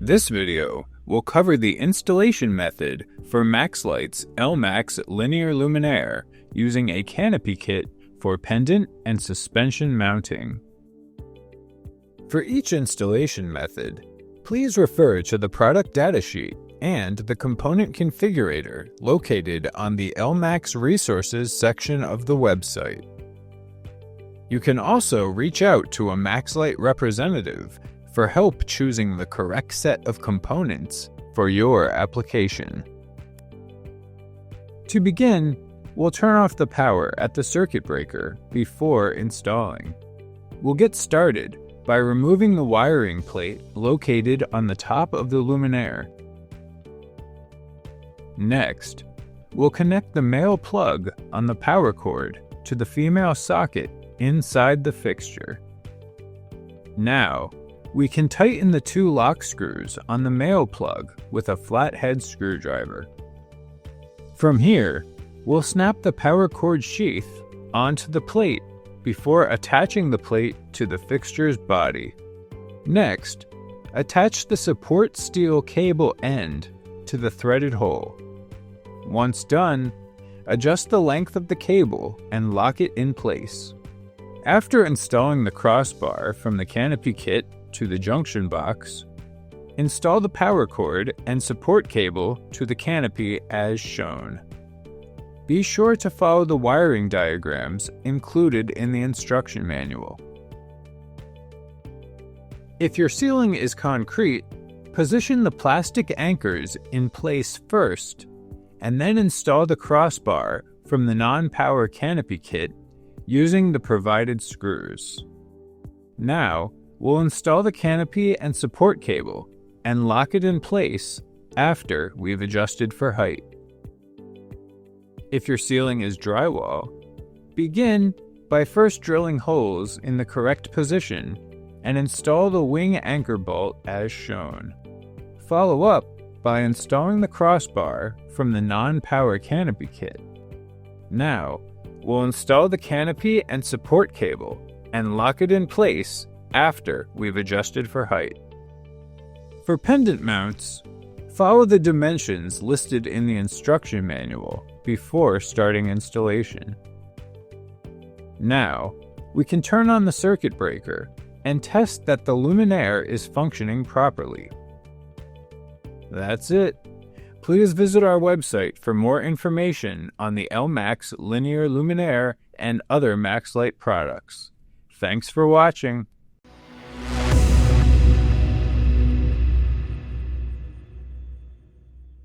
This video will cover the installation method for MaxLite's L-Max Linear Luminaire using a canopy kit for pendant and suspension mounting. For each installation method, please refer to the product datasheet and the component configurator located on the L-Max Resources section of the website. You can also reach out to a MaxLite representative for help choosing the correct set of components for your application. To begin, we'll turn off the power at the circuit breaker before installing. We'll get started by removing the wiring plate located on the top of the luminaire. Next, we'll connect the male plug on the power cord to the female socket inside the fixture. Now, we can tighten the two lock screws on the male plug with a flathead screwdriver. From here, we'll snap the power cord sheath onto the plate before attaching the plate to the fixture's body. Next, attach the support steel cable end to the threaded hole. Once done, adjust the length of the cable and lock it in place. After installing the crossbar from the canopy kit to the junction box, install the power cord and support cable to the canopy as shown. Be sure to follow the wiring diagrams included in the instruction manual. If your ceiling is concrete, position the plastic anchors in place first, and then install the crossbar from the non-power canopy kit using the provided screws. Now, we'll install the canopy and support cable and lock it in place after we've adjusted for height. If your ceiling is drywall, begin by first drilling holes in the correct position and install the wing anchor bolt as shown. Follow up by installing the crossbar from the non-power canopy kit. Now, we'll install the canopy and support cable and lock it in place after we've adjusted for height. For pendant mounts, follow the dimensions listed in the instruction manual before starting installation. Now, we can turn on the circuit breaker and test that the luminaire is functioning properly. That's it. Please visit our website for more information on the L-Max Linear Luminaire and other MaxLite products. Thanks for watching.